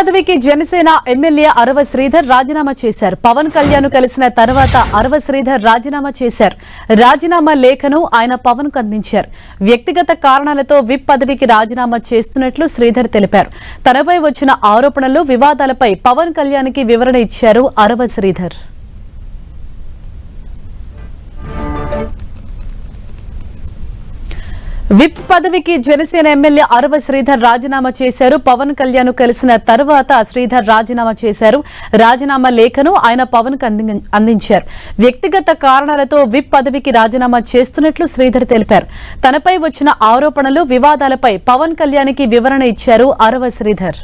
పదవికి జనసేన ఎమ్మెల్యే అరవ శ్రీధర్ రాజీనామా చేశారు. పవన్ కళ్యాణ్ కలిసిన తర్వాత అరవ శ్రీధర్ రాజీనామా చేశారు. రాజీనామా లేఖను ఆయన పవన్ కు అందించారు. వ్యక్తిగత కారణాలతో విప్ పదవికి రాజీనామా చేస్తున్నట్లు శ్రీధర్ తెలిపారు. తనపై వచ్చిన ఆరోపణలు, వివాదాలపై పవన్ కళ్యాణ్ కి వివరణ ఇచ్చారు అరవ శ్రీధర్. విప్ పదవికి జనసేన ఎమ్మెల్యే అరవ శ్రీధర్ రాజీనామా చేశారు. పవన్ కళ్యాణ్ కలిసిన తర్వాత శ్రీధర్ రాజీనామా చేశారు. రాజీనామా లేఖను ఆయన పవన్ కు అందించారు. వ్యక్తిగత కారణాలతో విప్ పదవికి రాజీనామా చేస్తున్నట్లు శ్రీధర్ తెలిపారు. తనపై వచ్చిన ఆరోపణలు, వివాదాలపై పవన్ కళ్యాణ్ కి వివరణ ఇచ్చారు అరవ శ్రీధర్.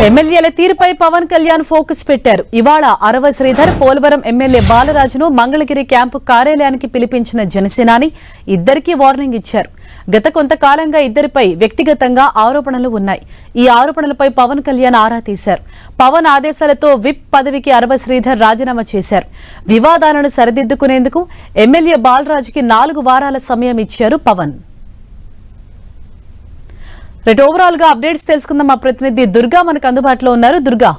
ఎమ్మెల్యేల తీరుపై పవన్ కళ్యాణ్ ఫోకస్ పెట్టారు. ఇవాళ అరవ శ్రీధర్ పోలవరం ఎమ్మెల్యే బాలరాజును మంగళగిరి క్యాంపు కార్యాలయానికి పిలిపించిన జనసేనాని ఇద్దరికీ వార్నింగ్ ఇచ్చారు. గత కొంతకాలంగా ఇద్దరిపై వ్యక్తిగతంగా ఆరోపణలు ఉన్నాయి. ఈ ఆరోపణలపై పవన్ కళ్యాణ్ ఆరా తీశారు. పవన్ ఆదేశాలతో విప్ పదవికి అరవ శ్రీధర్ రాజీనామా చేశారు. వివాదాలను సరిదిద్దుకునేందుకు ఎమ్మెల్యే బాలరాజుకి 4 వారాల సమయం ఇచ్చారు పవన్. ఓవరాల్ గా అప్డేట్స్ తెలుసుకుందాం. మా ప్రతినిధి దుర్గా మనకు అందుబాటులో ఉన్నారు. దుర్గా,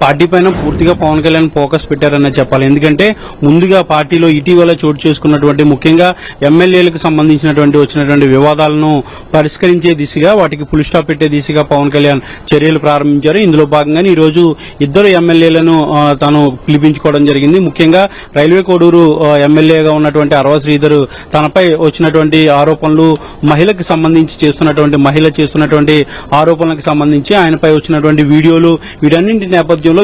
పార్టీ పైన పూర్తిగా పవన్ కళ్యాణ్ ఫోకస్ పెట్టారని చెప్పాలి. ఎందుకంటే ముందుగా పార్టీలో ఇటీవల చోటు చేసుకున్నటువంటి ముఖ్యంగా ఎమ్మెల్యేలకు సంబంధించినటువంటి వచ్చినటువంటి వివాదాలను పరిష్కరించే దిశగా, వాటికి ఫుల్ స్టాప్ పెట్టే దిశగా పవన్ కళ్యాణ్ చర్యలు ప్రారంభించారు. ఇందులో భాగంగానే ఈ రోజు ఇద్దరు ఎమ్మెల్యేలను తాను పిలిపించుకోవడం జరిగింది. ముఖ్యంగా రైల్వే కోడూరు ఎమ్మెల్యేగా ఉన్నటువంటి అరవ శ్రీధర్ తనపై వచ్చినటువంటి ఆరోపణలు, మహిళకు సంబంధించి చేస్తున్నటువంటి ఆరోపణలకు సంబంధించి ఆయనపై వచ్చినటువంటి వీడియోలు,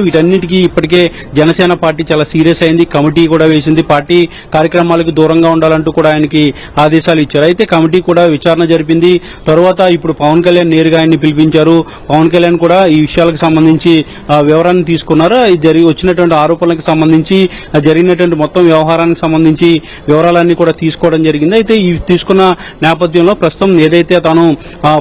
వీటన్నిటికీ ఇప్పటికే జనసేన పార్టీ చాలా సీరియస్ అయింది. కమిటీ కూడా వేసింది. పార్టీ కార్యక్రమాలకు దూరంగా ఉండాలంటూ కూడా ఆయనకి ఆదేశాలు ఇచ్చారు. అయితే కమిటీ కూడా విచారణ జరిపింది. తర్వాత ఇప్పుడు పవన్ కళ్యాణ్ నేరుగా ఆయన్ని పిలిపించారు. పవన్ కళ్యాణ్ కూడా ఈ విషయాలకు సంబంధించి వివరాన్ని తీసుకున్నారు. వచ్చినటువంటి ఆరోపణలకు సంబంధించి, జరిగినటువంటి మొత్తం వ్యవహారానికి సంబంధించి వివరాలన్నీ కూడా తీసుకోవడం జరిగింది. అయితే ఈ తీసుకున్న నేపథ్యంలో ప్రస్తుతం ఏదైతే తాను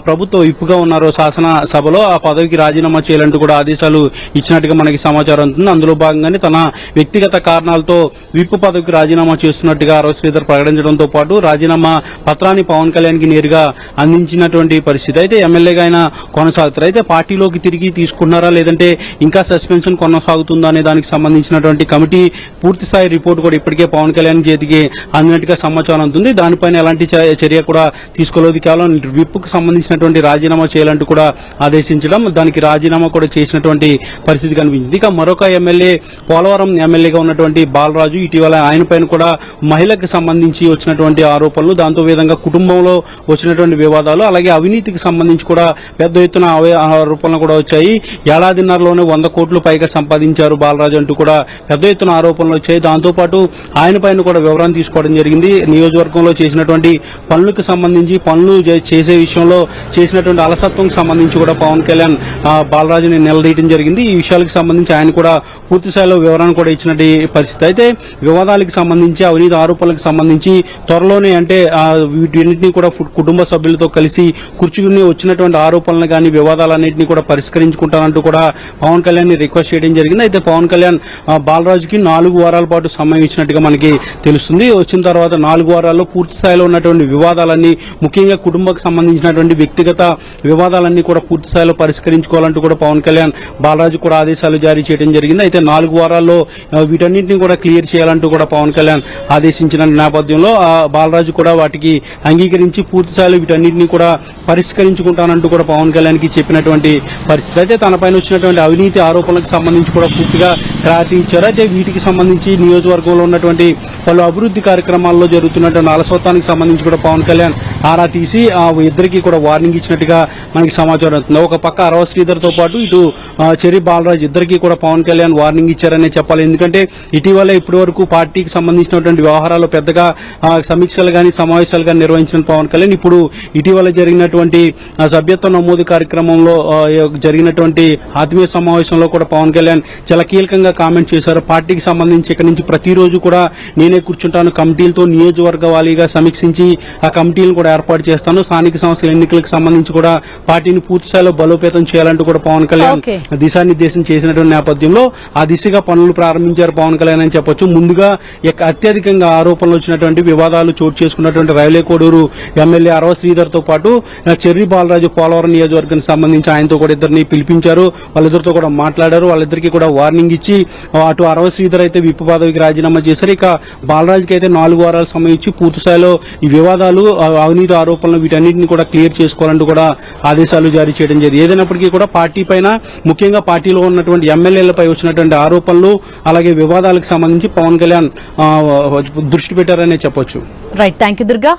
ప్రభుత్వ విప్పుగా ఉన్నారో శాసనసభలో ఆ పదవికి రాజీనామా చేయాలంటూ కూడా ఆదేశాలు ఇచ్చినట్టుగా మనకి సమాచారం ఉంటుంది. అందులో భాగంగానే తన వ్యక్తిగత కారణాలతో విప్ పదవికి రాజీనామా చేస్తున్నట్టుగా అరవ శ్రీధర్ ప్రకటించడంతో పాటు రాజీనామా పత్రాన్ని పవన్ కళ్యాణ్ కి నేరుగా అందించినటువంటి పరిస్థితి. అయితే ఎమ్మెల్యేగా ఆయన కొనసాగుతారు. అయితే పార్టీలోకి తిరిగి తీసుకున్నారా, లేదంటే ఇంకా సస్పెన్షన్ కొనసాగుతుందా అనే దానికి సంబంధించినటువంటి కమిటీ పూర్తి స్థాయి రిపోర్ట్ కూడా ఇప్పటికే పవన్ కళ్యాణ్ చేతికి అందినట్టుగా సమాచారం ఉంటుంది. దానిపైన ఎలాంటి చర్య కూడా తీసుకోలేదు. కేవలం విప్ కు సంబంధించినటువంటి రాజీనామా చేయాలంటూ కూడా ఆదేశించడం, దానికి రాజీనామా కూడా చేసినటువంటి పరిస్థితి కనిపించింది. ఇక మరొక ఎమ్మెల్యే, పోలవరం ఎమ్మెల్యేగా ఉన్నటువంటి బాలరాజు, ఇటీవల ఆయన పైన కూడా మహిళకు సంబంధించి వచ్చినటువంటి ఆరోపణలు, దాంతో విధంగా కుటుంబంలో వచ్చినటువంటి వివాదాలు, అలాగే అవినీతికి సంబంధించి కూడా పెద్ద ఎత్తున ఆరోపణలు కూడా వచ్చాయి. ఏడాదిన్నరలోనే 100 కోట్లు పైగా సంపాదించారు బాలరాజు అంటూ కూడా పెద్ద ఎత్తున ఆరోపణలు వచ్చాయి. దాంతోపాటు ఆయన పైన కూడా వివరాన్ని తీసుకోవడం జరిగింది. నియోజకవర్గంలో చేసినటువంటి పనులకు సంబంధించి, పనులు చేసే విషయంలో చేసినటువంటి అలసత్వం సంబంధించి కూడా పవన్ కళ్యాణ్ బాలరాజుని నిలదీయడం జరిగింది. ఈ విషయాలకు సంబంధించి ఆయన కూడా పూర్తి స్థాయిలో వివరణ కూడా ఇచ్చినట్టు పరిస్థితి. అయితే వివాదాలకు సంబంధించి, అవినీతి ఆరోపణలకు సంబంధించి త్వరలోనే, అంటే వీటన్నింటినీ కూడా కుటుంబ సభ్యులతో కలిసి కూర్చుని వచ్చినటువంటి ఆరోపణలు కానీ వివాదాలన్నింటినీ కూడా పరిష్కరించుకుంటానంటూ కూడా పవన్ కళ్యాణ్ ని రిక్వెస్ట్ చేయడం జరిగింది. అయితే పవన్ కళ్యాణ్ బాలరాజుకి 4 వారాల పాటు సమయం ఇచ్చినట్టుగా మనకి తెలుస్తుంది. వచ్చిన తర్వాత 4 వారాల్లో పూర్తి స్థాయిలో ఉన్నటువంటి వివాదాలన్నీ, ముఖ్యంగా కుటుంబకు సంబంధించినటువంటి వ్యక్తిగత వివాదాలన్నీ కూడా పూర్తి స్థాయిలో పరిష్కరించుకోవాలంటూ కూడా పవన్ కళ్యాణ్ బాలరాజు కూడా ఆదేశాలు జారీ చేయడం జరిగింది. అయితే 4 వారాల్లో వీటన్నింటినీ కూడా క్లియర్ చేయాలంటూ కూడా పవన్ కళ్యాణ్ ఆదేశించిన నేపథ్యంలో బాలరాజు కూడా వాటికి అంగీకరించి పూర్తి స్థాయిలో వీటన్నింటినీ కూడా పరిష్కరించుకుంటానంటూ కూడా పవన్ కళ్యాణ్ కి చెప్పినటువంటి పరిస్థితి. అయితే తనపైన వచ్చినటువంటి అవినీతి ఆరోపణలకు సంబంధించి కూడా పూర్తిగా క్లారిటీ ఇచ్చారు. అయితే వీటికి సంబంధించి నియోజకవర్గంలో ఉన్నటువంటి పలు అభివృద్ధి కార్యక్రమాల్లో జరుగుతున్నటువంటి అలసత్వానికి సంబంధించి కూడా పవన్ కళ్యాణ్ ఆరా తీసి ఇద్దరికి కూడా వార్నింగ్ ఇచ్చినట్టుగా మనకి సమాచారం అవుతుంది. ఒక పక్క అరవ శ్రీధర్ తో పాటు ఇటు చెర్రి బాలరాజ్ ఇద్దరికి కూడా పవన్ కళ్యాణ్ వార్నింగ్ ఇచ్చారనే చెప్పాలి. ఎందుకంటే ఇటీవల ఇప్పటి వరకు పార్టీకి సంబంధించినటువంటి వ్యవహారాలు పెద్దగా సమీక్షలు గానీ సమావేశాలు గానీ నిర్వహించిన పవన్ కళ్యాణ్ ఇప్పుడు ఇటీవల జరిగినటువంటి సభ్యత్వ నమోదు కార్యక్రమంలో జరిగినటువంటి ఆత్మీయ సమావేశంలో కూడా పవన్ కళ్యాణ్ చాలా కీలకంగా కామెంట్ చేశారు. పార్టీకి సంబంధించి ఇక్కడి నుంచి ప్రతిరోజు కూడా నేనే కూర్చుంటాను, కమిటీలతో నియోజకవర్గ వారీగా సమీక్షించి ఆ కమిటీలను కూడా ఏర్పాటు చేస్తాను, స్థానిక సంస్థల ఎన్నికలకు సంబంధించి కూడా పార్టీని పూర్తి స్థాయిలో బలోపేతం చేయాలంటూ కూడా పవన్ కళ్యాణ్ దిశానిర్దేశం చేసినటువంటి నేపథ్యంలో ఆ దిశగా పనులు ప్రారంభించారు పవన్ కళ్యాణ్ అని చెప్పొచ్చు. ముందుగా అత్యధికంగా ఆరోపణలు వచ్చినటువంటి వివాదాలు చోటు చేసుకున్నటువంటి రైల్వే కోడూరు ఎమ్మెల్యే అరవ శ్రీధర్ తో పాటు చెర్రి బాలరాజు పోలవరం నియోజకవర్గానికి సంబంధించి ఆయనతో కూడా ఇద్దరిని పిలిపించారు. వాళ్ళిద్దరితో కూడా మాట్లాడారు. వాళ్ళిద్దరికీ కూడా వార్నింగ్ ఇచ్చి అటు అరవ శ్రీధర్ అయితే విప్ పదవికి రాజీనామా చేశారు. ఇక బాలరాజుకి అయితే 4 వారాల సమయం ఇచ్చి పూర్తి స్థాయిలో ఈ వివాదాలు అవినీతి ఆరోపణలు వీటన్నిటిని కూడా క్లియర్ చేసుకోవాలంటూ కూడా ఆదేశాలు జారీ చేయడం జరిగింది. ఏదైనప్పటికీ కూడా పార్టీ పైన ముఖ్యంగా పార్టీలో ఉన్నటువంటి ఎమ్మెల్యేలపై వచ్చినటువంటి ఆరోపణలు అలాగే వివాదాలకు సంబంధించి పవన్ కళ్యాణ్ దృష్టి పెట్టారనే చెప్పొచ్చు. Right, thank you Durga.